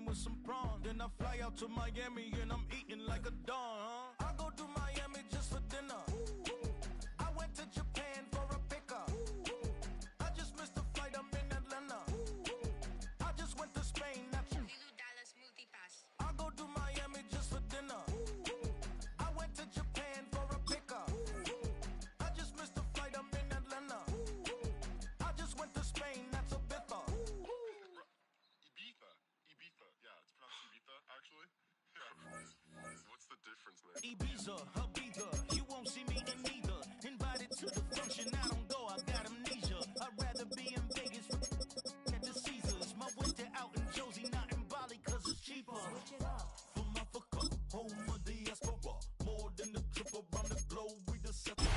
with some prawn. Then I fly out to Miami and I'm eating like a don, huh? I go to Miami just for dinner. I went to Japan for a pickup. I just missed the flight, I'm in Atlanta. I just went to Spain, not you. I go to Miami just for dinner. I went to Japan for a pickup. I just missed the flight, I'm in Atlanta. I just went to Spain, that's a bither. Ibiza. Yeah, it's pronounced Ibiza, actually. Yeah. What's the difference, man? Ibiza, Ibiza, you won't see me in neither. Invited to the function, I don't go, I got amnesia. I'd rather be in Vegas at the Caesars. My winter out in Josie, not in Bali, cause it's cheaper. Switch it up. From Africa, home of the diaspora. More than the trip around the globe, we the separate.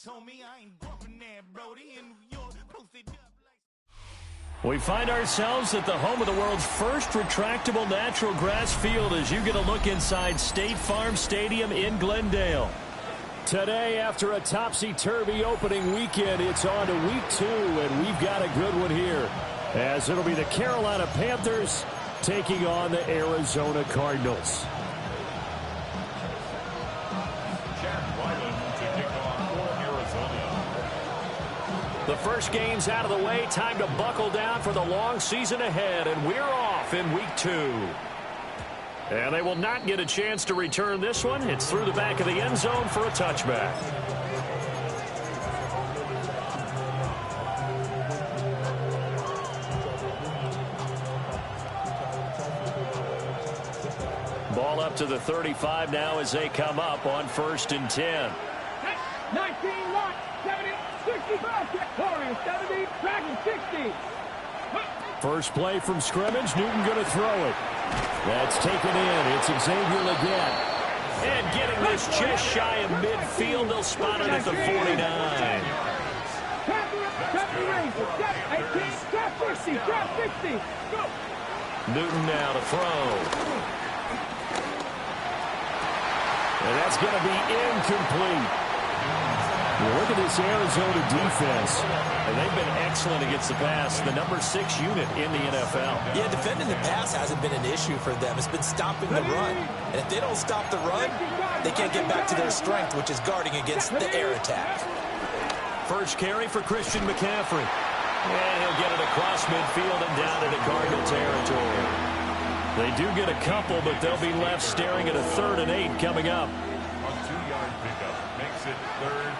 Homie, I ain't bumping there, Brody, in New York, posted up like... We find ourselves at the home of the world's first retractable natural grass field as you get a look inside State Farm Stadium in Glendale. Today, after a topsy-turvy opening weekend, it's on to week 2, and we've got a good one here, as it'll be the Carolina Panthers taking on the Arizona Cardinals. The first game's out of the way. Time to buckle down for the long season ahead, and we're off in week 2. And they will not get a chance to return this one. It's through the back of the end zone for a touchback. Ball up to the 35 now as they come up on 1st and 10. 19, lock, 70, 65, 70, Dragon 60. First play from scrimmage, Newton going to throw it. That's taken in. It's Xavier Legette. And getting this just shy of midfield, they'll spot it at the 49. Newton now to throw. And that's going to be incomplete. Well, look at this Arizona defense. And they've been excellent against the pass. The number 6 unit in the NFL. Yeah, defending the pass hasn't been an issue for them. It's been stopping the run. And if they don't stop the run, they can't get back to their strength, which is guarding against the air attack. First carry for Christian McCaffrey. And he'll get it across midfield and down into Cardinal territory. They do get a couple, but they'll be left staring at a 3rd and 8 coming up. A 2-yard pickup makes it 3rd and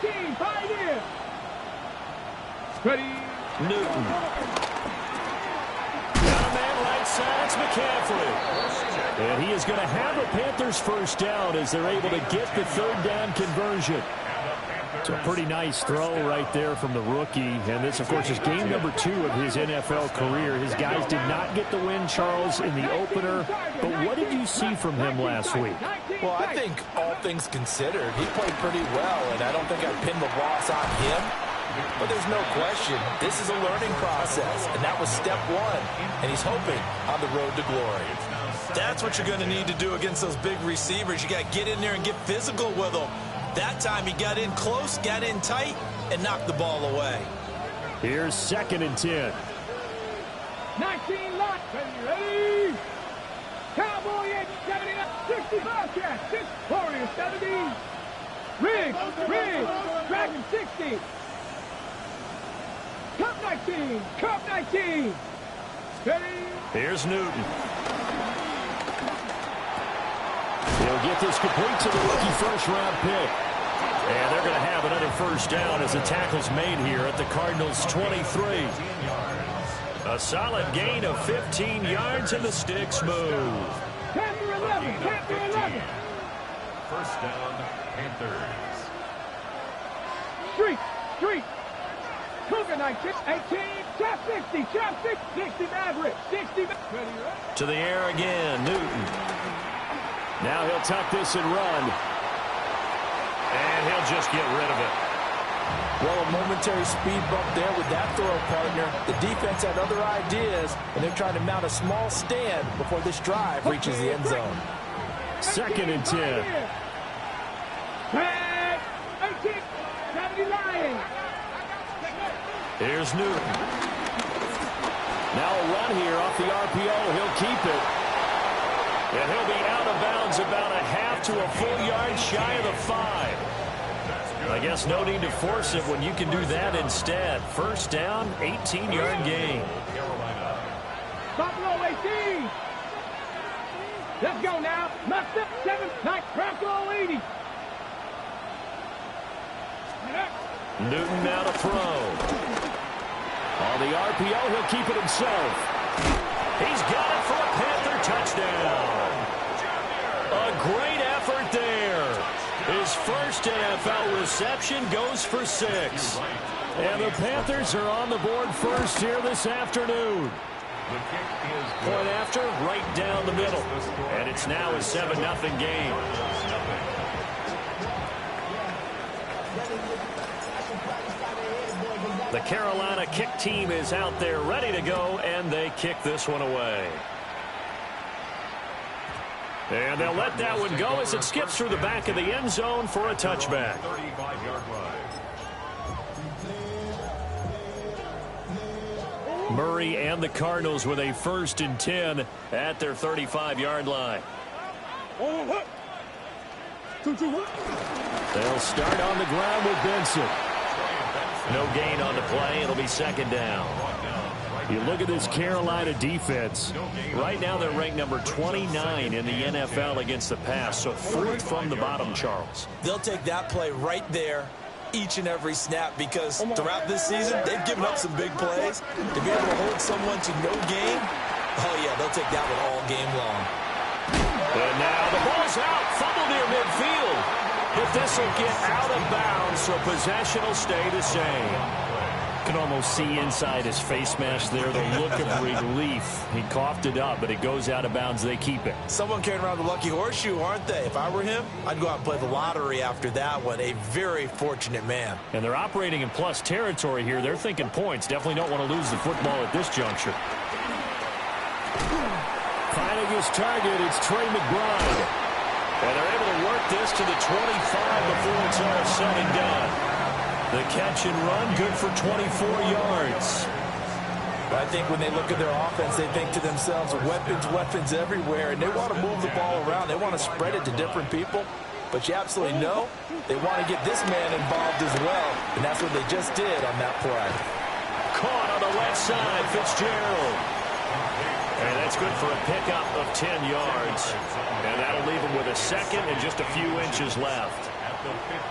18, 5 in. Ready. Newton. Got a man right side, it's McCaffrey. And he is going to have a Panthers first down as they're able to get the 3rd down conversion. It's a pretty nice throw right there from the rookie. And this, of course, is game number 2 of his NFL career. His guys did not get the win, Charles, in the opener. But what did you see from him last week? Well, I think all things considered, he played pretty well, and I don't think I'd pin the loss on him. But there's no question, this is a learning process, and that was step 1, and he's hoping on the road to glory. That's what you're going to need to do against those big receivers. You got to get in there and get physical with them. That time he got in close, got in tight, and knocked the ball away. Here's 2nd and 10. 19 lock, ready. Cowboy 70, 65 catch, 6, Warrior 70. Rig, Dragon 60. Cup 19. Steady. Here's Newton. He'll get this complete to the rookie first-round pick. And they're going to have another first down as the tackle's made here at the Cardinals' 23. A solid gain of 15 yards, and the sticks move. Panther 11. First down, Panthers. Street. Cougar 19, 18, chop 60, Maverick, 60. To the air again, Newton. Now he'll tuck this and run. And he'll just get rid of it. Well, a momentary speed bump there with that throw, partner. The defense had other ideas, and they're trying to mount a small stand before this drive reaches the end zone. 2nd and 10. Here's Newton. Now a run here off the RPO. He'll keep it. And he'll be out of bounds about a half to a full yard shy of the 5. I guess no need to force it when you can do that instead. First down, 18-yard gain. Buffalo 18. Let's go now. Must up 7. Night Bronco 80. Newton now to throw. On the RPO, he'll keep it himself. He's got it for a Panther touchdown. A great effort there. His first NFL reception goes for 6. And the Panthers are on the board first here this afternoon. Point after, right down the middle. And it's now a 7-0 game. The Carolina kick team is out there ready to go, and they kick this one away. And they'll let that one go as it skips through the back of the end zone for a touchback. Murray and the Cardinals with a 1st and 10 at their 35-yard line. They'll start on the ground with Benson. No gain on the play. It'll be 2nd down. You look at this Carolina defense. Right now they're ranked number 29 in the NFL against the pass, so 4th from the bottom, Charles. They'll take that play right there each and every snap because throughout this season, they've given up some big plays. To be able to hold someone to no gain, oh, yeah, they'll take that one all game long. And now the ball's out. Fumble near midfield. But this will get out of bounds, so possession will stay the same. You can almost see inside his face mask there the look of relief. He coughed it up, but it goes out of bounds. They keep it. Someone carrying around the lucky horseshoe, aren't they? If I were him, I'd go out and play the lottery after that one. A very fortunate man. And they're operating in plus territory here. They're thinking points. Definitely don't want to lose the football at this juncture. Finding his target, it's Trey McBride. And they're able to work this to the 25 before it's all said and done. The catch and run, good for 24 yards. I think when they look at their offense, they think to themselves, weapons everywhere, and they want to move the ball around. They want to spread it to different people. But you absolutely know they want to get this man involved as well, and that's what they just did on that play. Caught on the left side, Fitzgerald. And that's good for a pickup of 10 yards. And that'll leave him with a 2nd and just a few inches left.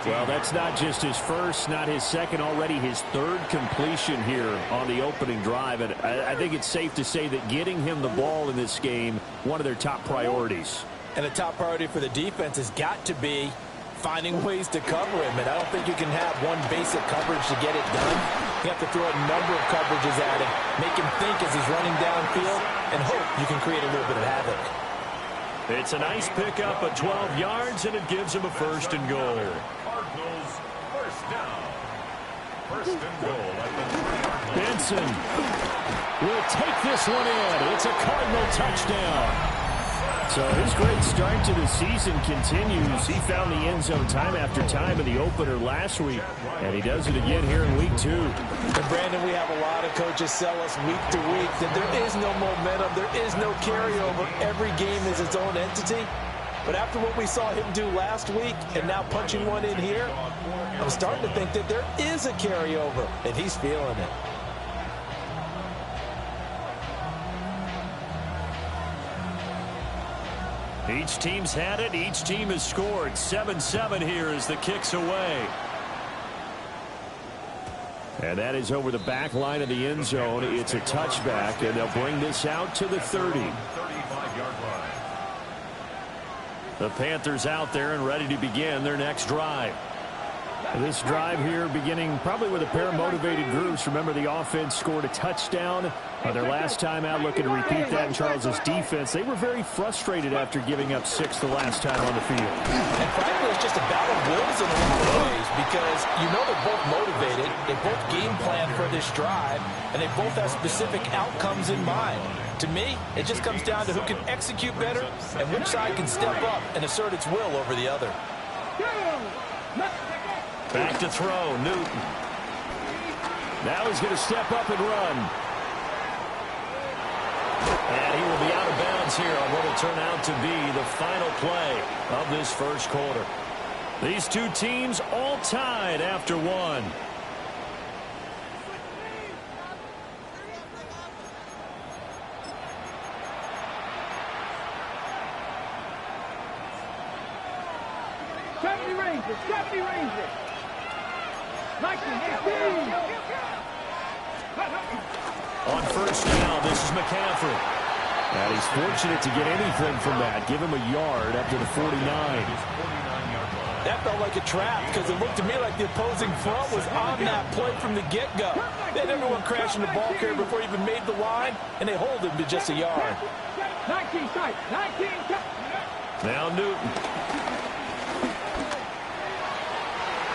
Well, that's not just his first, not his second, already his 3rd completion here on the opening drive. And I think it's safe to say that getting him the ball in this game, one of their top priorities. And the top priority for the defense has got to be finding ways to cover him. And I don't think you can have one basic coverage to get it done. You have to throw a number of coverages at him, make him think as he's running downfield, and hope you can create a little bit of havoc. It's a nice pickup of 12 yards, and it gives him a 1st and goal. Cardinals, 1st down. 1st and goal at the Benson will take this one in. It's a Cardinal touchdown. So his great start to the season continues. He found the end zone time after time in the opener last week, and he does it again here in week 2. And Brandon, we have a lot of coaches sell us week to week that there is no momentum, there is no carryover. Every game is its own entity. But after what we saw him do last week and now punching one in here, I'm starting to think that there is a carryover, and he's feeling it. Each team's had it. Each team has scored. 7-7 here as the kick's away. And that is over the back line of the end zone. It's a touchback, and they'll bring this out to the 30. 35-yard line. The Panthers out there and ready to begin their next drive. This drive here beginning probably with a pair of motivated groups. Remember, the offense scored a touchdown Their last time out looking to repeat that in Charles's defense. They were very frustrated after giving up 6 the last time on the field. And frankly, it's just a battle of wills in a lot of ways because you know they're both motivated, they both game plan for this drive, and they both have specific outcomes in mind. To me, it just comes down to who can execute better and which side can step up and assert its will over the other. Back to throw, Newton. Now he's going to step up and run. And he will be out of bounds here on what will turn out to be the final play of this first quarter. These two teams all tied after one. Rangers. 19, On first down, this is McCaffrey. And he's fortunate to get anything from that. Give him a yard up to the 49. That felt like a trap because it looked to me like the opposing front was on that play from the get-go. They had everyone crashing the ball carrier before he even made the line, and they hold him to just a yard. 19 tight. Now Newton.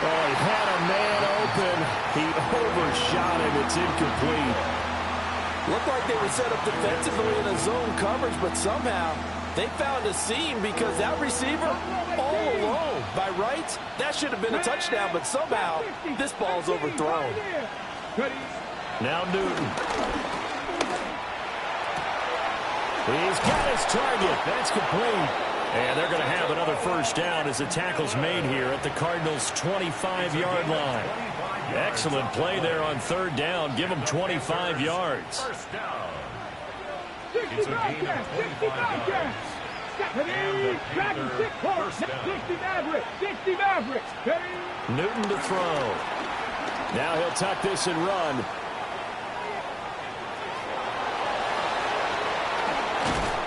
Oh, he had a man open. He overshot him. It's incomplete. Looked like they were set up defensively in a zone coverage, but somehow they found a seam because that receiver all alone. By rights, that should have been a touchdown, but somehow this ball's overthrown. Now Newton. He's got his target. That's complete. And they're going to have another first down as the tackle's made here at the Cardinals' 25-yard line. Excellent play there on third down. Give them 25 yards. First down. It's a gain of 25 yards. Newton to throw. Now he'll tuck this and run.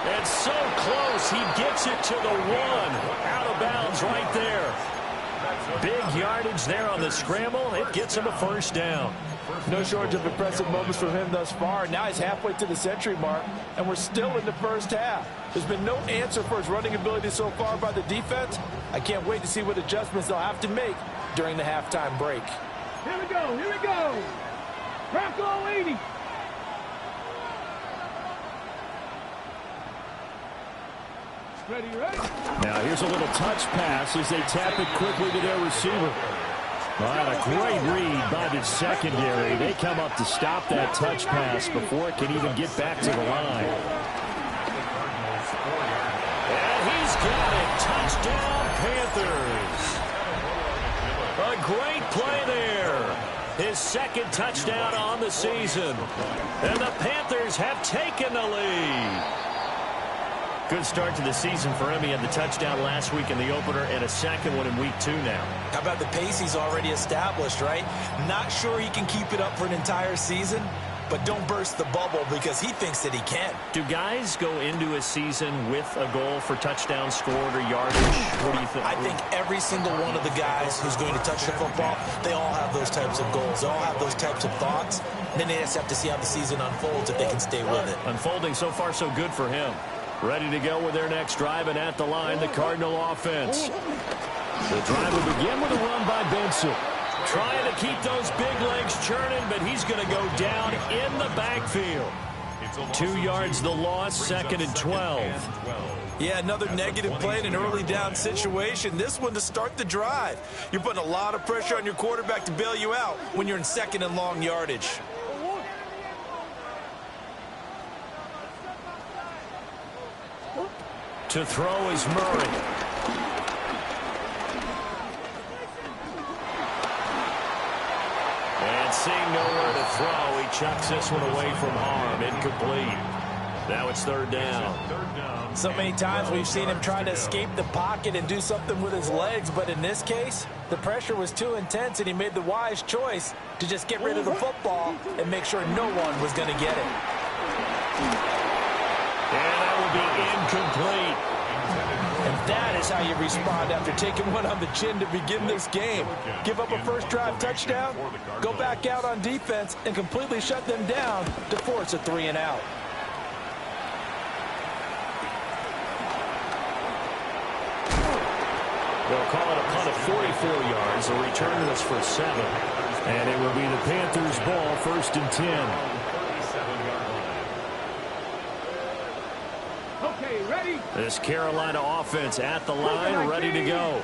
And so close, he gets it to the 1. Out of bounds right there. Big yardage there on the scramble. It gets him a first down. No shortage of impressive moments from him thus far. Now he's halfway to the century mark, and we're still in the first half. There's been no answer for his running ability so far by the defense. I can't wait to see what adjustments they'll have to make during the halftime break. Here we go. Bronco 80. Ready. Now here's a little touch pass as they tap it quickly to their receiver. And a great read by the secondary. They come up to stop that touch pass before it can even get back to the line. And he's got it. Touchdown, Panthers. A great play there. His second touchdown on the season. And the Panthers have taken the lead. Good start to the season for him. He had the touchdown last week in the opener and a second one in week 2 now. How about the pace he's already established, right? Not sure he can keep it up for an entire season, but don't burst the bubble because he thinks that he can. Do guys go into a season with a goal for touchdown scored or yardage? What do you think? I think every single one of the guys who's going to touch the football, they all have those types of goals. They all have those types of thoughts. Then they just have to see how the season unfolds if they can stay with it. Unfolding so far so good for him. Ready to go with their next drive, and at the line, the Cardinal offense. The drive will begin with a run by Benson. Trying to keep those big legs churning, but he's going to go down in the backfield. 2 yards the loss, 2nd and 12. Yeah, another negative play in an early down situation. This one to start the drive. You're putting a lot of pressure on your quarterback to bail you out when you're in 2nd and long yardage. To throw is Murray. And seeing nowhere to throw, he chucks this one away from harm. Incomplete. Now it's 3rd down. So many times we've seen him try to escape the pocket and do something with his legs, but in this case, the pressure was too intense and he made the wise choice to just get rid of the football and make sure no one was going to get it. And that will be incomplete. And That is how you respond after taking one on the chin to begin this game. Give up a first drive touchdown, go back out on defense, and completely shut them down to force a 3-and-out. They'll call it a punt of 44 yards. The return was for 7. And it will be the Panthers' ball, 1st and 10. This Carolina offense at the line, ready to go.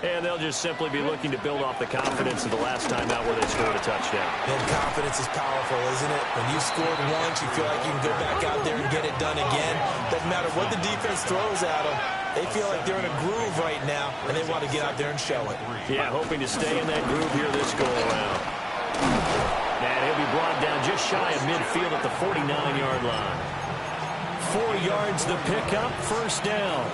And they'll just simply be looking to build off the confidence of the last time out where they scored a touchdown. And confidence is powerful, isn't it? When you scored once, you feel like you can go back out there and get it done again. Doesn't matter what the defense throws at them. They feel like they're in a groove right now, and they want to get out there and show it. Yeah, hoping to stay in that groove here this go-around. And he'll be brought down just shy of midfield at the 49-yard line. 4 yards the pickup, 1st down.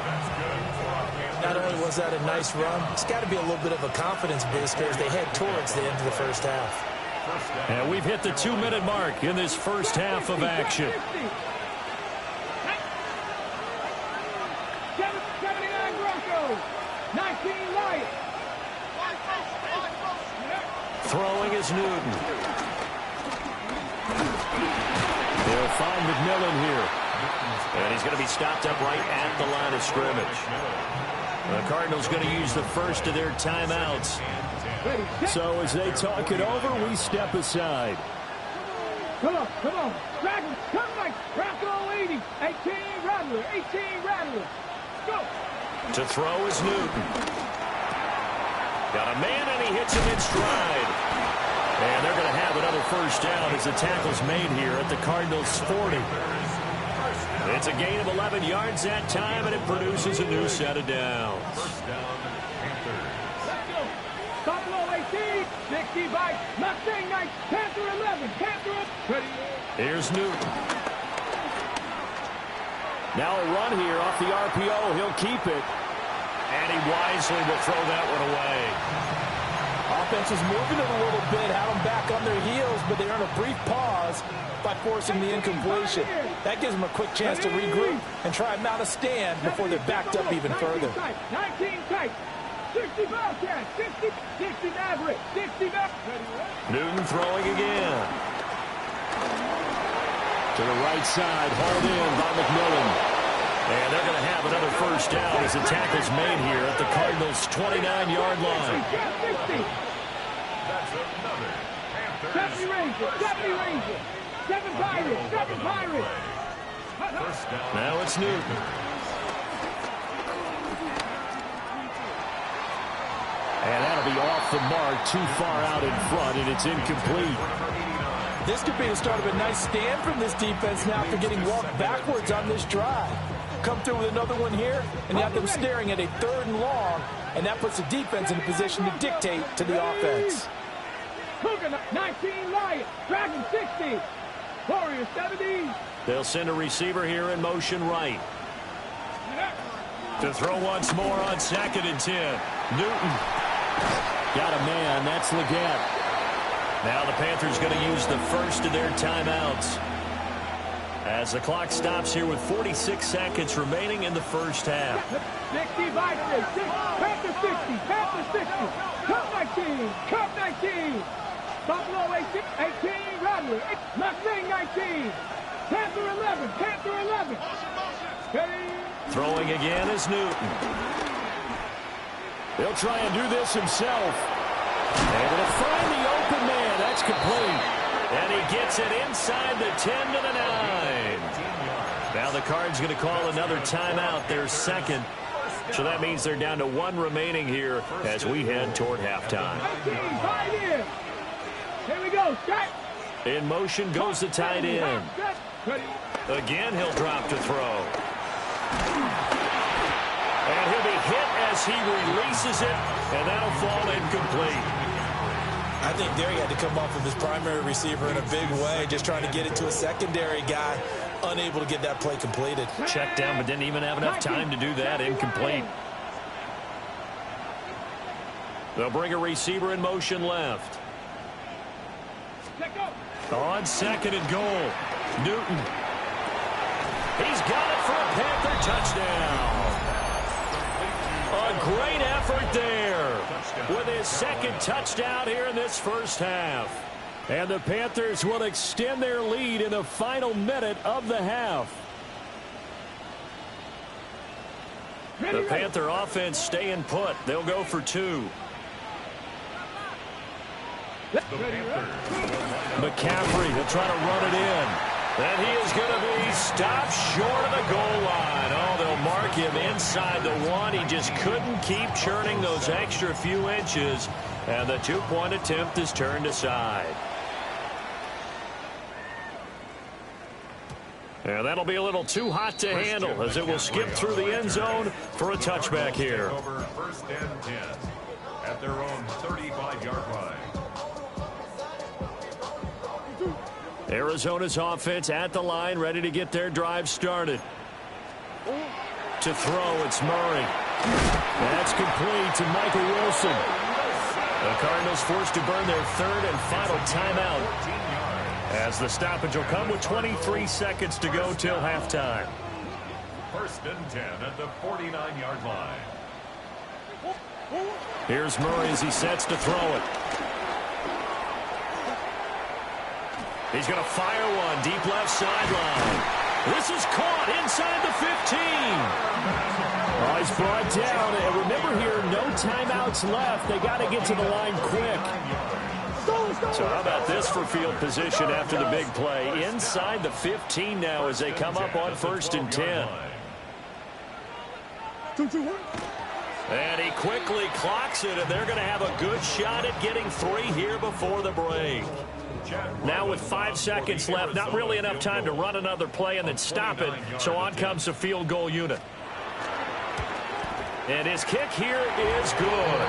Not only was that a nice run, it's got to be a little bit of a confidence booster as they head towards the end of the first half. And we've hit the 2-minute mark in this first half of action. 79 Broncos, 19 Lions. Throwing is Newton. They'll find McMillan here. And he's going to be stopped up right at the line of scrimmage. The Cardinals going to use the first of their timeouts. So as they talk it over, we step aside. Come on. Dragons, come back. Bronco 80. 18 Rattler. 18 Rattler. Go. To throw is Newton. Got a man, and he hits him in stride. And they're going to have another first down as the tackle's made here at the Cardinals' 40. It's a gain of 11 yards that time, and it produces a new set of downs. Let's go. Buffalo 18, 65, Mustang 9, Panther 11, Panther up. Here's Newton. Now a run here off the RPO. He'll keep it. And he wisely will throw that one away. Offense is moving it a little bit, had them back on their heels, but they earn a brief pause by forcing the incompletion. That gives them a quick chance to regroup and try and mount a stand before they're backed up even further. 19 tight, 60 Bobcat, 60 Maverick, 60 Maverick. Newton throwing again. To the right side, hauled in by McMillan. And they're going to have another first down as the tackle's made here at the Cardinals' 29-yard line. 70 Ranger, 7 Pirates. Now it's Newton. And that'll be off the mark, too far out in front, and it's incomplete. This could be the start of a nice stand from this defense now after getting walked backwards on this drive. Come through with another one here, and you have them staring at a 3rd and long, and that puts the defense in a position to dictate to the offense. 19 Lions, Dragon 60, Warriors 70. They'll send a receiver here in motion right. To throw once more on 2nd and 10. Newton. Got a man, that's Leggett. Now the Panthers going to use the first of their timeouts. As the clock stops here with 46 seconds remaining in the first half. 60 Vikings, Panther 60, Cup 19, Buffalo 18, Rattler, Mustang 19, Panther 11. Throwing again is Newton. He'll try and do this himself. Able to find the open man. That's complete. And he gets it inside the 10 to the 9. Now the Cards going to call another timeout, their second. So that means they're down to 1 remaining here as we head toward halftime. Here we go. In motion goes the tight end. Again, he'll drop to throw. And he'll be hit as he releases it, and that'll fall incomplete. I think there he had to come off of his primary receiver in a big way, just trying to get it to a secondary guy, unable to get that play completed. Checked down, but didn't even have enough time to do that. Incomplete. They'll bring a receiver in motion left. On 2nd and goal, Newton. He's got it for a Panther touchdown. A great effort there with his second touchdown here in this first half. And the Panthers will extend their lead in the final minute of the half. The Panther offense staying put. They'll go for 2. McCaffrey will try to run it in. And he is going to be stopped short of the goal line. Oh, they'll mark him inside the 1. He just couldn't keep churning those extra few inches. And the 2-point attempt is turned aside. And that'll be a little too hot to handle as it will skip through the end zone for a touchback here. Over 1st and 10 at their own 35-yard line. Arizona's offense at the line, ready to get their drive started. To throw, it's Murray. That's complete to Michael Wilson. The Cardinals forced to burn their 3rd and final timeout, as the stoppage will come with 23 seconds to go till halftime. 1st and 10 at the 49-yard line. Here's Murray as he sets to throw it. He's going to fire one deep left sideline. This is caught inside the 15. Oh, he's brought down. And remember here, no timeouts left. They got to get to the line quick. So how about this for field position after the big play? Inside the 15 now as they come up on 1st and 10. And he quickly clocks it, and they're going to have a good shot at getting 3 here before the break. Now with 5 seconds left, not really enough time to run another play and then stop it, so on comes the field goal unit. And his kick here is good.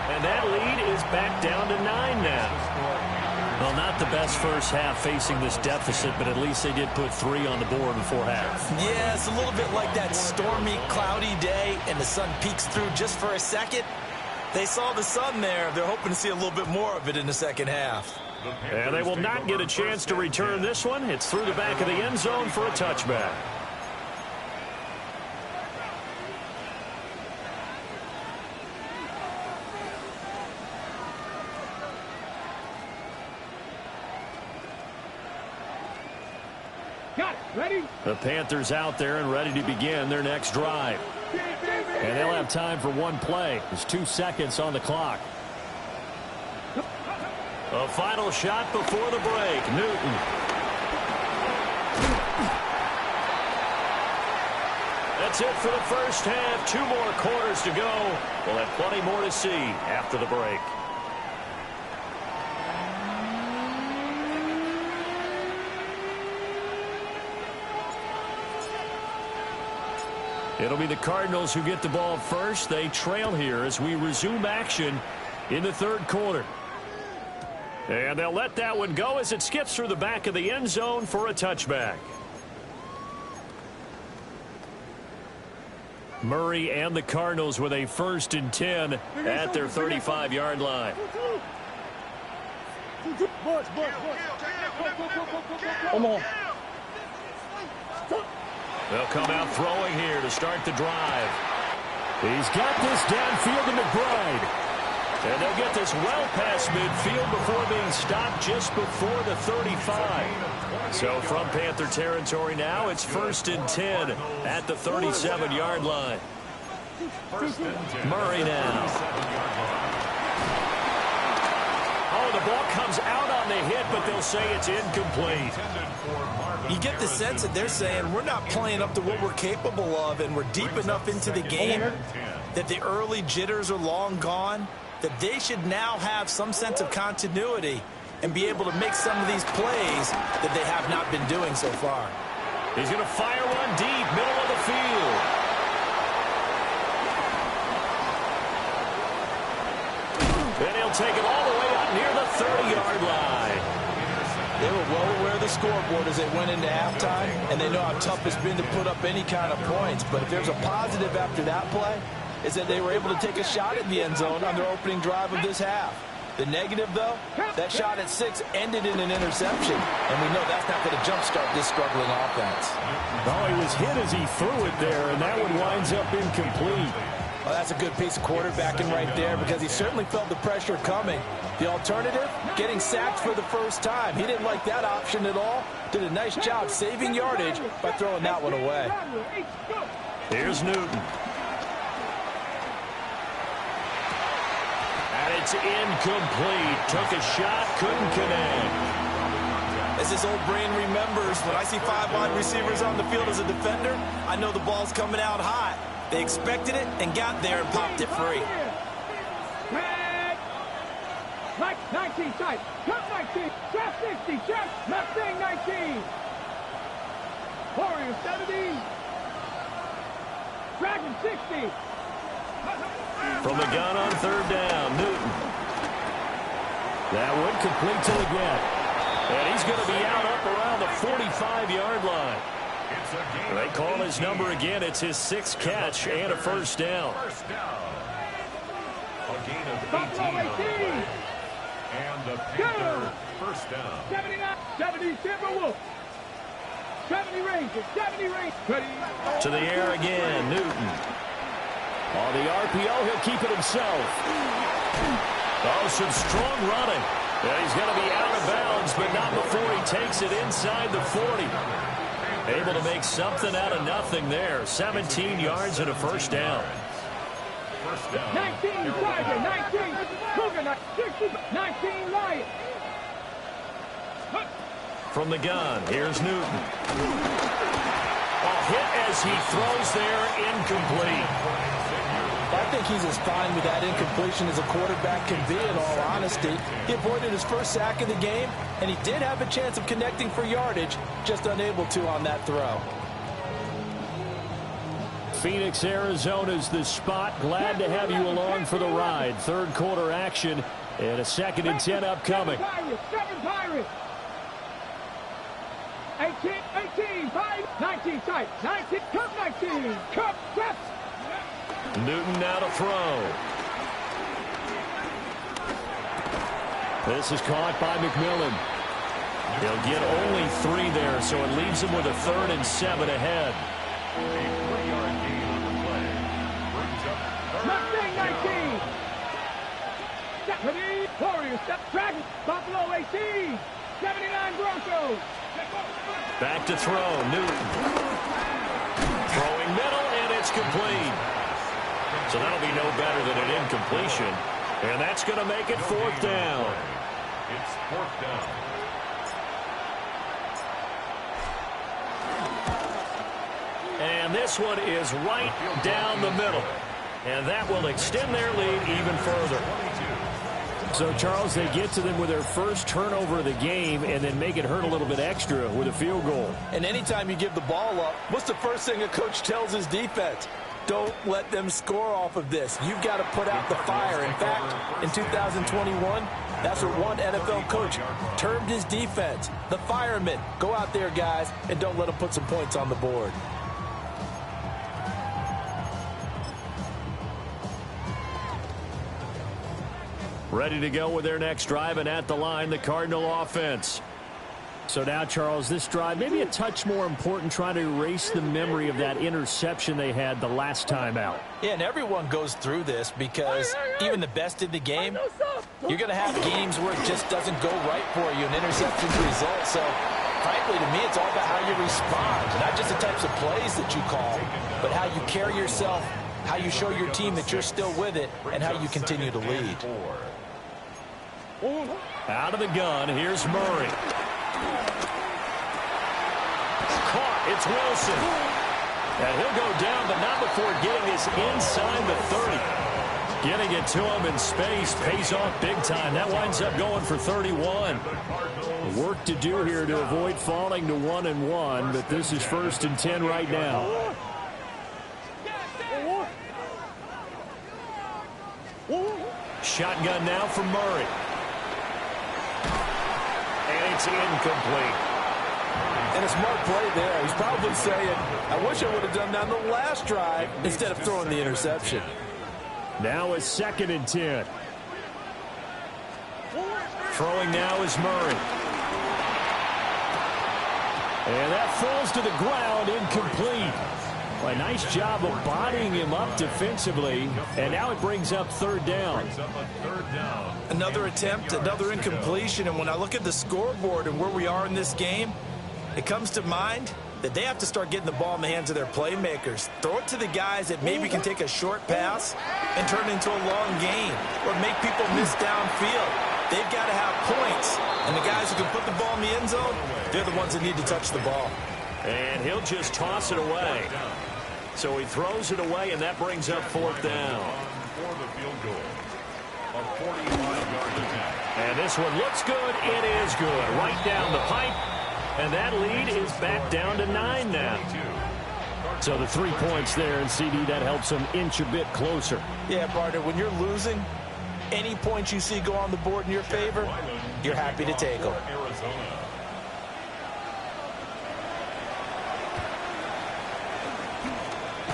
And that lead is back down to 9 now. Well, not the best first half facing this deficit, but at least they did put 3 on the board before half. Yeah, it's a little bit like that stormy, cloudy day, and the sun peeks through just for a second. They saw the sun there. They're hoping to see a little bit more of it in the second half. And they will not get a chance to return this one. It's through the back of the end zone for a touchback. Got it. Ready? The Panthers out there and ready to begin their next drive. And they'll have time for one play. There's 2 seconds on the clock. A final shot before the break. Newton. That's it for the first half. 2 more quarters to go. We'll have plenty more to see after the break. It'll be the Cardinals who get the ball first. They trail here as we resume action in the 3rd quarter. And they'll let that one go as it skips through the back of the end zone for a touchback. Murray and the Cardinals with a 1st and 10 at their 35-yard line. Come on. They'll come out throwing here to start the drive. He's got this downfield to McBride. And they'll get this well past midfield before being stopped just before the 35. So from Panther territory now, it's 1st and 10 at the 37-yard line. Murray now. Oh, the ball comes out on the hit, but they'll say it's incomplete. You get the sense that they're saying we're not playing up to what we're capable of, and we're deep enough into the game that the early jitters are long gone, that they should now have some sense of continuity and be able to make some of these plays that they have not been doing so far. He's going to fire one deep, middle of the field. And he'll take it all the way out near the 30-yard line. They were well aware of the scoreboard as they went into halftime, and they know how tough it's been to put up any kind of points. But if there's a positive after that play, is that they were able to take a shot at the end zone on their opening drive of this half. The negative, though, that shot at 6 ended in an interception, and we know that's not going to jumpstart this struggling offense. Oh, he was hit as he threw it there, and that one winds up incomplete. Well, that's a good piece of quarterbacking right there because he certainly felt the pressure coming. The alternative, getting sacked for the first time. He didn't like that option at all. Did a nice job saving yardage by throwing that one away. Here's Newton. And it's incomplete. Took a shot, couldn't connect. As his old brain remembers, when I see 5 wide receivers on the field as a defender, I know the ball's coming out hot. They expected it and got there and popped it free. 19 tight. Cut 19. Trap 60. Trap Mustang 19. Warrior 70. Dragon 60. From the gun on third down, Newton. That would complete to the gap. And he's going to be out up around the 45-yard line. They call his number again. It's his 6th catch and a first down. A gain of 18. And the Panther first down. 79, 70 Timberwolves. 70 Rangers, 70 Rangers. To the air again, Newton. On the RPO, he'll keep it himself. Oh, some strong running. And he's going to be out of bounds, but not before he takes it inside the 40. Able to make something out of nothing there. 17 yards and a first down. 19 Tiger, 19 Cougar, 19 Lion. From the gun, here's Newton. A hit as he throws there, incomplete. I think he's as fine with that incompletion as a quarterback can be, in all honesty. He avoided his first sack of the game, and he did have a chance of connecting for yardage, just unable to on that throw. Phoenix, Arizona's the spot. Glad to have you along for the ride. Third quarter action and a 2nd and 10 upcoming. 7 Pirates. 18 Pirates. 19 tight. 19 Cup 19. Cup Cup. Newton now to throw. This is caught by McMillan. He'll get only 3 there, so it leaves him with a 3rd and 7 ahead. A 3-yard gain on the play. Brings up Mustang 19. 70 Warriors. Dragon. Buffalo 18. 79 Broncos. Back to throw. Newton. Throwing middle, and it's complete. So that'll be no better than an incompletion. And that's going to make it 4th down. It's 4th down. And this one is right down the middle. And that will extend their lead even further. So, Charles, they get to them with their first turnover of the game and then make it hurt a little bit extra with a field goal. And anytime you give the ball up, what's the first thing a coach tells his defense? Don't let them score off of this. You've got to put out the fire. In fact, in 2021, that's what one NFL coach termed his defense. The firemen. Go out there, guys, and don't let them put some points on the board. Ready to go with their next drive, and at the line, the Cardinal offense. So now, Charles, this drive maybe a touch more important, trying to erase the memory of that interception they had the last time out. Yeah, and everyone goes through this because even the best in the game, you're going to have games where it just doesn't go right for you, and interceptions result. So, frankly, to me, it's all about how you respond. Not just the types of plays that you call, but how you carry yourself, how you show your team that you're still with it, and how you continue to lead. Out of the gun, here's Murray. Caught, it's Wilson. And he'll go down, but not before getting this inside the 30. Getting it to him in space pays off big time. That winds up going for 31. Work to do here to avoid falling to 1-1, but this is 1st and 10 right now. Shotgun now for Murray. And it's incomplete. And a smart play there. He's probably saying, I wish I would have done that on the last drive instead of throwing the interception. Now it's 2nd and 10. Throwing now is Murray. And that falls to the ground, incomplete. A nice job of bodying him up defensively, and now it brings up third down. Another attempt, another incompletion, and when I look at the scoreboard and where we are in this game, it comes to mind that they have to start getting the ball in the hands of their playmakers. Throw it to the guys that maybe can take a short pass and turn it into a long gain or make people miss downfield. They've got to have points, and the guys who can put the ball in the end zone, they're the ones that need to touch the ball. And he'll just toss it away. So he throws it away, and that brings up fourth down. For the field goal. A 45-yard attempt. And this one looks good. It is good. Right down the pipe. And that lead is back down to 9 now. So the 3 points there, and CD, that helps them inch a bit closer. Yeah, partner, when you're losing, any points you see go on the board in your favor, you're happy to take them.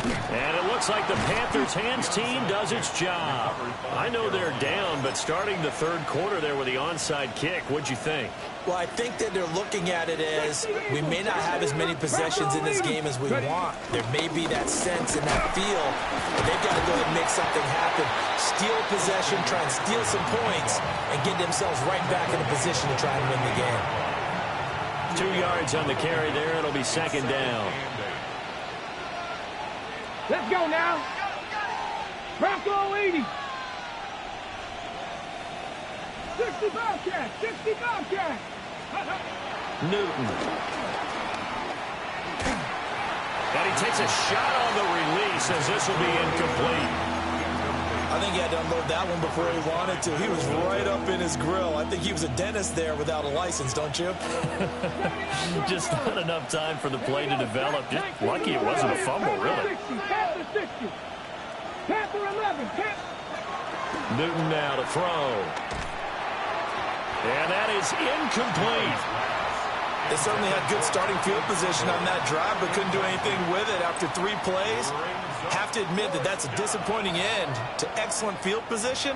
And it looks like the Panthers' hands team does its job. I know they're down, but starting the third quarter there with the onside kick, what'd you think? Well, I think that they're looking at it as we may not have as many possessions in this game as we want. There may be that sense and that feel, but they've got to go ahead and make something happen. Steal possession, try and steal some points, and get themselves right back in a position to try and win the game. 2 yards on the carry there. It'll be second down. Let's go now. Bronco 80. 65 catch. 65 catch. Newton. And he takes a shot on the release as this will be incomplete. I think he had to unload that one before he wanted to. He was right up in his grill. I think he was a dentist there without a license, don't you? Just not enough time for the play to develop. Just lucky it wasn't a fumble, really. Panther 60. Panther 11. Newton now to throw. And that is incomplete. They certainly had good starting field position on that drive, but couldn't do anything with it after 3 plays. Have to admit that that's a disappointing end to excellent field position.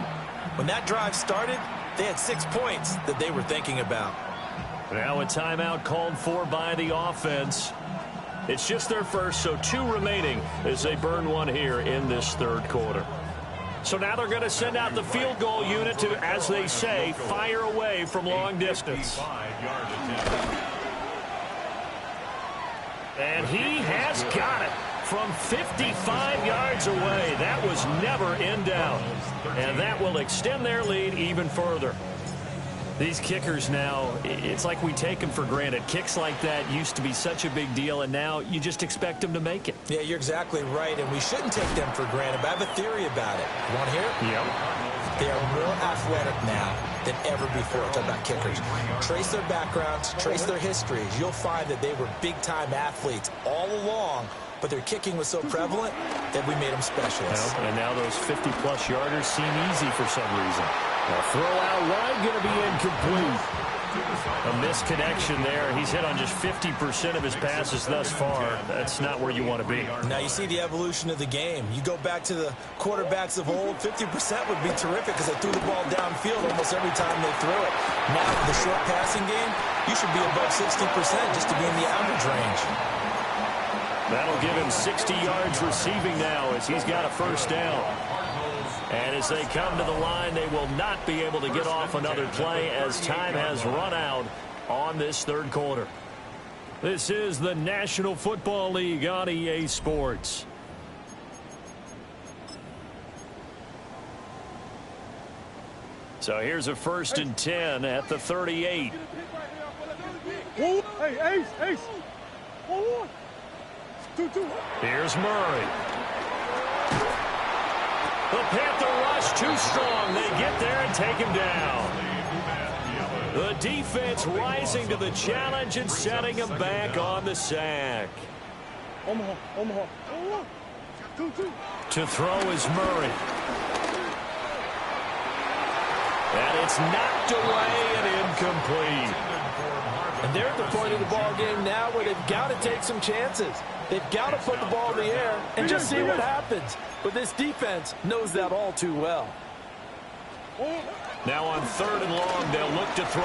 When that drive started, they had 6 points that they were thinking about. Now a timeout called for by the offense. It's just their first, so 2 remaining as they burn one here in this third quarter. So now they're going to send out the field goal unit to, as they say, fire away from long distance. And he has got it from 55 yards away. That was never in doubt. And that will extend their lead even further. These kickers now, it's like we take them for granted. Kicks like that used to be such a big deal, and now you just expect them to make it. Yeah, you're exactly right, and we shouldn't take them for granted, but I have a theory about it. You want to hear it? Yep. They are more athletic now than ever before. Talk about kickers. Trace their backgrounds, trace their histories. You'll find that they were big-time athletes all along, but their kicking was so prevalent that we made them specialists. Well, and now those 50-plus yarders seem easy for some reason. A throw out wide, going to be incomplete. A misconnection there. He's hit on just 50% of his passes thus far. That's not where you want to be. Now you see the evolution of the game. You go back to the quarterbacks of old, 50% would be terrific because they threw the ball downfield almost every time they threw it. Now with the short passing game, you should be above 60% just to be in the average range. That'll give him 60 yards receiving now as he's got a first down. And as they come to the line, they will not be able to get off another play as time has run out on this third quarter. This is the National Football League on EA Sports. So here's a 1st and 10 at the 38. Hey, Ace. 2-2. Here's Murray. The Panther rush too strong. They get there and take him down. The defense rising to the challenge and setting him back on the sack. Omaha. 2-2. To throw is Murray. And it's knocked away and incomplete. And they're at the point of the ball game now where they've got to take some chances. They've got to put the ball in the air and just see what happens. But this defense knows that all too well. Now on 3rd and long, they'll look to throw.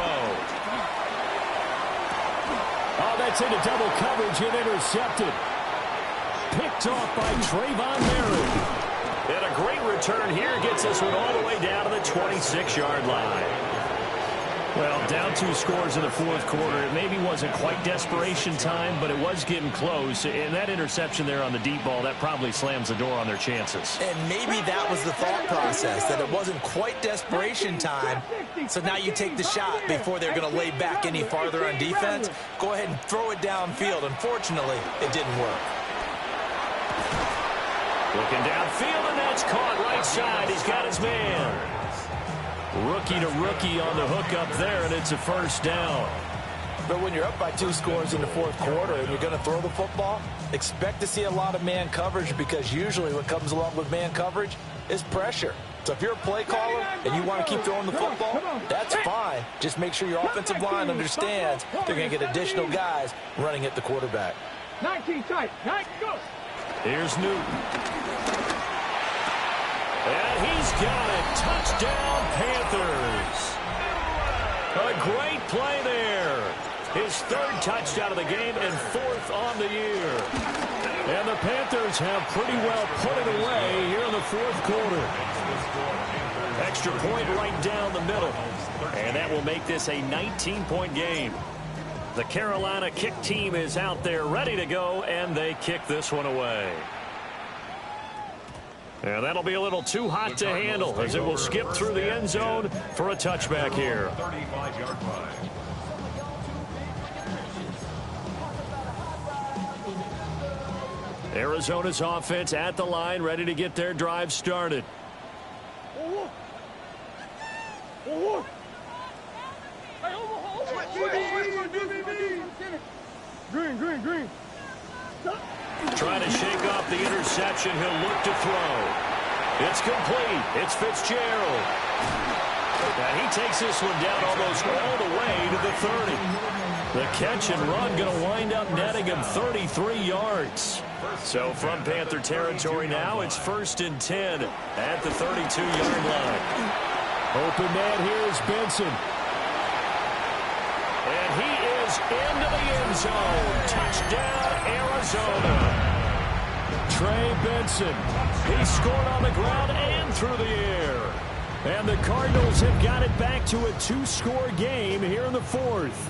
Oh, that's into double coverage and intercepted. Picked off by Trayvon Merritt. And a great return here gets this one all the way down to the 26-yard line. Well, down 2 scores in the fourth quarter. It maybe wasn't quite desperation time, but it was getting close. And that interception there on the deep ball, that probably slams the door on their chances. And maybe that was the thought process, that it wasn't quite desperation time. So now you take the shot before they're going to lay back any farther on defense. Go ahead and throw it downfield. Unfortunately, it didn't work. Looking downfield, and that's caught right side. He's got his man. Rookie to rookie on the hook up there, and it's a first down. But when you're up by 2 scores in the fourth quarter and you're going to throw the football, expect to see a lot of man coverage, because usually what comes along with man coverage is pressure. So if you're a play caller and you want to keep throwing the football, that's fine. Just make sure your offensive line understands they're going to get additional guys running at the quarterback. 19 tight. 9, go. Here's Newton. And he's got it. Touchdown, Panthers. A great play there. His 3rd touchdown of the game and 4th on the year. And the Panthers have pretty well put it away here in the fourth quarter. Extra point right down the middle. And that will make this a 19-point game. The Carolina kick team is out there ready to go, and they kick this one away. And that'll be a little too hot to handle, as it will skip through the end zone for a touchback here. 35-yard line. Arizona's offense at the line, ready to get their drive started. Green. Trying to shake off the interception. He'll look to throw. It's complete. It's Fitzgerald. And he takes this one down almost all the way to the 30. The catch and run going to wind up netting him 33 yards. So from Panther territory now, it's 1st and 10 at the 32-yard line. Open man here is Benson. And he is into the end zone. Touchdown, Arizona. Trey Benson. He scored on the ground and through the air. And the Cardinals have got it back to a 2-score game here in the fourth.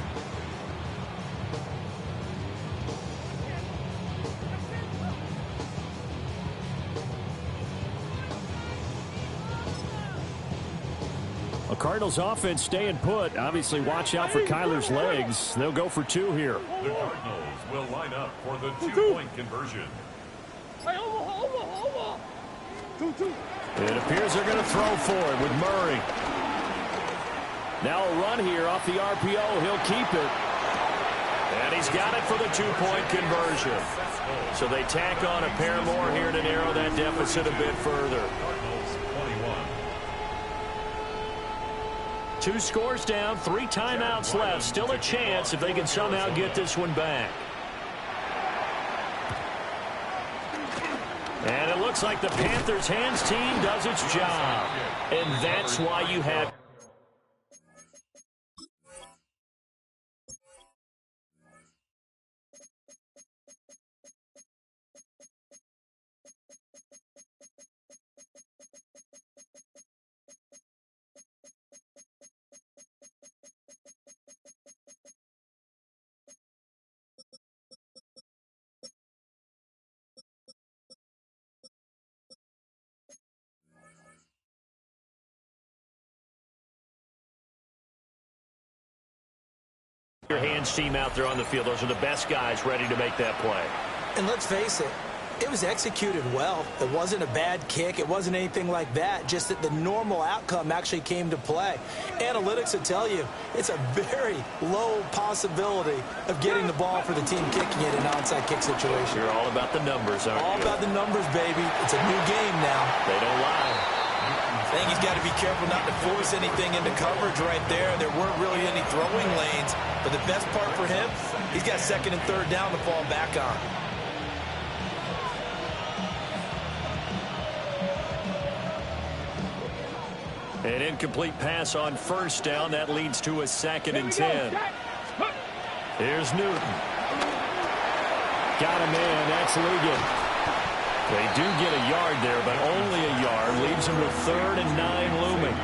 A Cardinals offense staying put. Obviously, watch out for Kyler's legs. They'll go for 2 here. The Cardinals will line up for the 2-point conversion. It appears they're going to throw for it with Murray. Now a run here off the RPO. He'll keep it. And he's got it for the 2-point conversion. So they tack on a pair more here to narrow that deficit a bit further. 2 scores down, 3 timeouts left. Still a chance if they can somehow get this one back. And it looks like the Panthers' hands team does its job. And that's why you have... your hands team out there on the field. Those are the best guys ready to make that play. And let's face it, it was executed well. It wasn't a bad kick. It wasn't anything like that. Just that the normal outcome actually came to play. Analytics will tell you it's a very low possibility of getting the ball for the team kicking it in an onside kick situation. You're all about the numbers, aren't you? All about the numbers, baby. It's a new game now. They don't lie. I think he's got to be careful not to force anything into coverage right there. There weren't really any throwing lanes. But the best part for him, he's got 2nd and 3rd down to fall back on. An incomplete pass on 1st down. That leads to a 2nd and 10. Here's Newton. Got a man. That's Ligon. They do get a yard there, but only a yard. Leaves them with 3rd and 9 looming.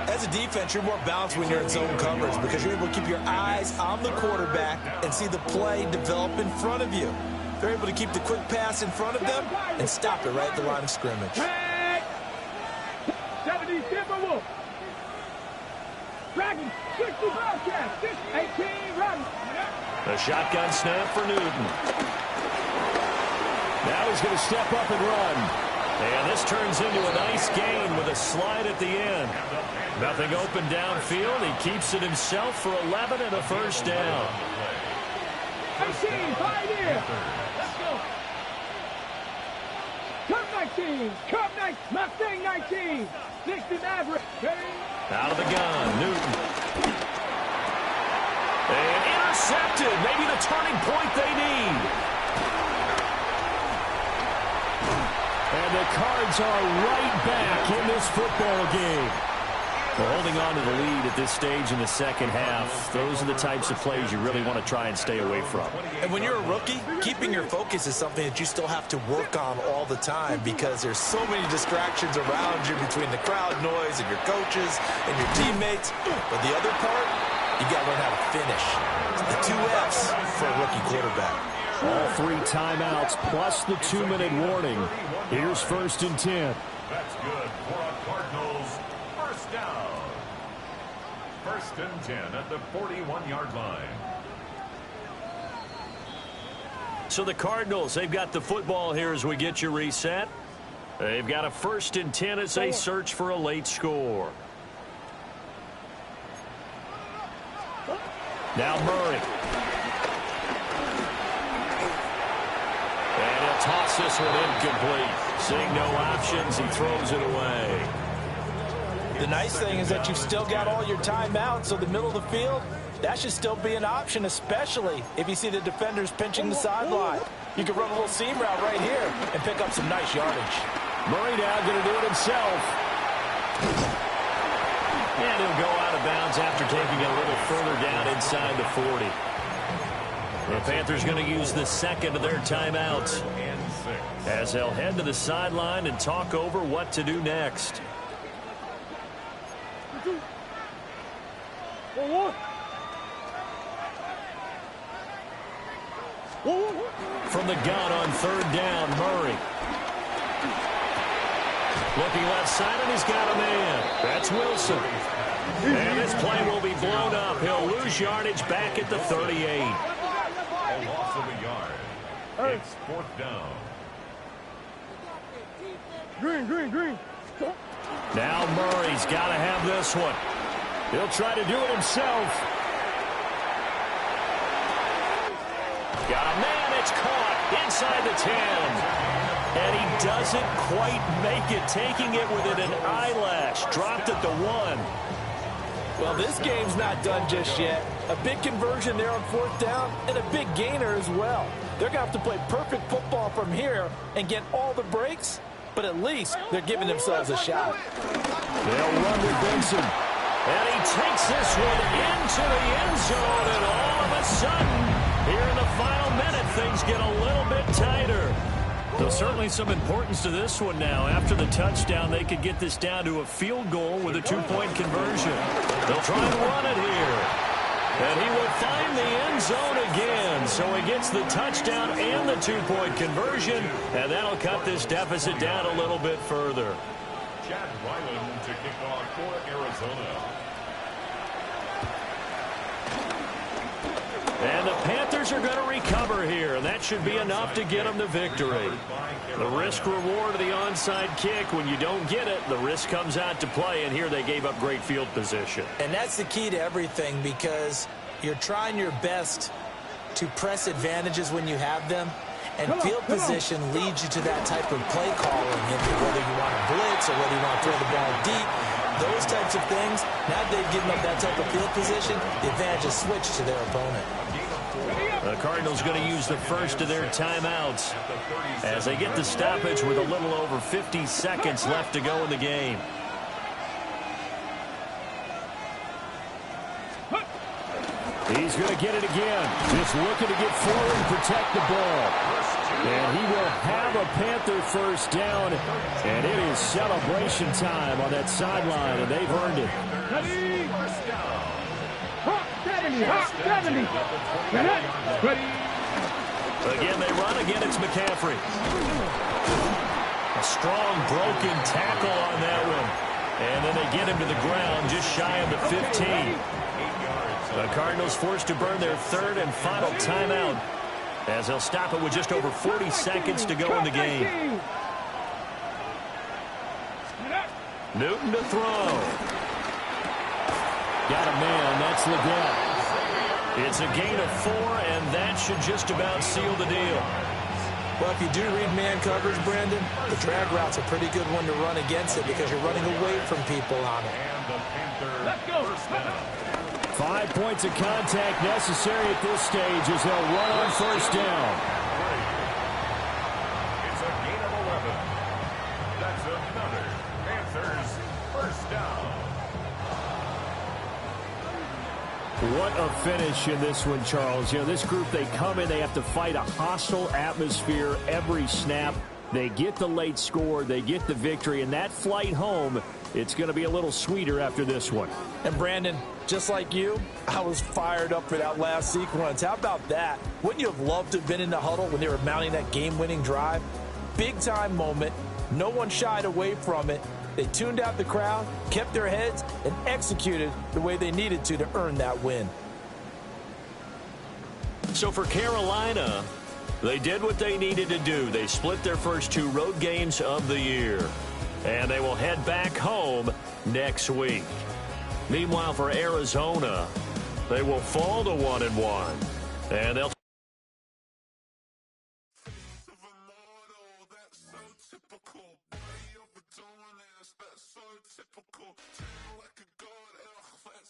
As a defense, you're more balanced when you're in zone coverage because you're able to keep your eyes on the quarterback and see the play develop in front of you. They're able to keep the quick pass in front of them and stop it right at the line of scrimmage. 70 Timberwolves. Dragons, 60 Wildcats, 18 Rebels. A shotgun snap for Newton. Now he's going to step up and run. And this turns into a nice gain with a slide at the end. Nothing open downfield. He keeps it himself for 11 and a first down. 18, 5 here. Let's go. Cup 19, Cup 19, Mustang 19, 60 Maverick. Out of the gun, Newton. And intercepted. Maybe the turning point they need. And the Cards are right back in this football game. Well, holding on to the lead at this stage in the second half, those are the types of plays you really want to try and stay away from. And when you're a rookie, keeping your focus is something that you still have to work on all the time because there's so many distractions around you between the crowd noise and your coaches and your teammates. But the other part, you got to learn how to finish. The 2 F's for a rookie quarterback. All 3 timeouts plus the 2-minute warning. Here's 1st and 10. That's good for a Cardinals first down. 1st and 10 at the 41-yard line. So the Cardinals, they've got the football here as we get you reset. They've got a 1st and 10 as they search for a late score. Now Murray. And he'll toss this one incomplete. Seeing no options, he throws it away. The nice thing is that you've still got all your timeouts, so the middle of the field, that should still be an option, especially if you see the defenders pinching the sideline. You can run a little seam route right here and pick up some nice yardage. Murray now going to do it himself. And he'll go out of bounds after taking a little further down inside the 40. The Panthers going to use the second of their timeouts as they'll head to the sideline and talk over what to do next. From the gun on 3rd down, Murray. Looking left side, and he's got a man. That's Wilson. And this play will be blown up. He'll lose yardage back at the 38. A loss of a yard. It's 4th down. Green. Now Murray's got to have this one. He'll try to do it himself. Got a man. It's caught inside the 10. And he doesn't quite make it, taking it within an eyelash. Dropped at the 1. Well, this game's not done just yet. A big conversion there on 4th down and a big gainer as well. They're going to have to play perfect football from here and get all the breaks, but at least they're giving themselves a shot. They'll run with Benson. And he takes this one into the end zone, and all of a sudden, here in the final minute, things get a little bit tighter. So certainly some importance to this one now. After the touchdown, they could get this down to a field goal with a 2-point conversion. They'll try and run it here. And he will find the end zone again. So he gets the touchdown and the 2-point conversion, and that'll cut this deficit down a little bit further. Chad Ryland to kick off for Arizona. And the Panthers are going to recover here, and that should be enough to get them the victory. The risk-reward of the onside kick, when you don't get it, the risk comes out to play, and here they gave up great field position. And that's the key to everything because you're trying your best to press advantages when you have them, and field position leads you to that type of play calling, whether you want to blitz or whether you want to throw the ball deep. Those types of things, now they've given up that type of field position, the advantage is switched to their opponent. The Cardinals going to use the first of their timeouts as they get the stoppage with a little over 50 seconds left to go in the game. He's He's going to get it again. Just looking to get forward and protect the ball. And he will have a Panther first down. And it is celebration time on that sideline, and they've earned it. Ready? Hot 70, hot 70. Ready? Again, they run. Again, it's McCaffrey. A strong broken tackle on that one. And then they get him to the ground just shy of the 15. The Cardinals forced to burn their third and final timeout as they'll stop it with just over 40 seconds to go in the game. Newton to throw. Got a man. That's Leggett. It's a gain of 4, and that should just about seal the deal. Well, if you do read man coverage, Brandon, the drag route's a pretty good one to run against it because you're running away from people on it. Let's go. 5 points of contact necessary at this stage as they'll run on first down. It's a gain of 11. That's another Panthers first down. What a finish in this one, Charles. You know, this group, they come in, they have to fight a hostile atmosphere every snap. They get the late score, they get the victory, and that flight home, it's going to be a little sweeter after this one. And Brandon, just like you, I was fired up for that last sequence. How about that? Wouldn't you have loved to have been in the huddle when they were mounting that game-winning drive? Big-time moment. No one shied away from it. They tuned out the crowd, kept their heads, and executed the way they needed to earn that win. So for Carolina, they did what they needed to do. They split their first 2 road games of the year, and they will head back home next week. Meanwhile, for Arizona, they will fall to 1-1, and they'll Typical.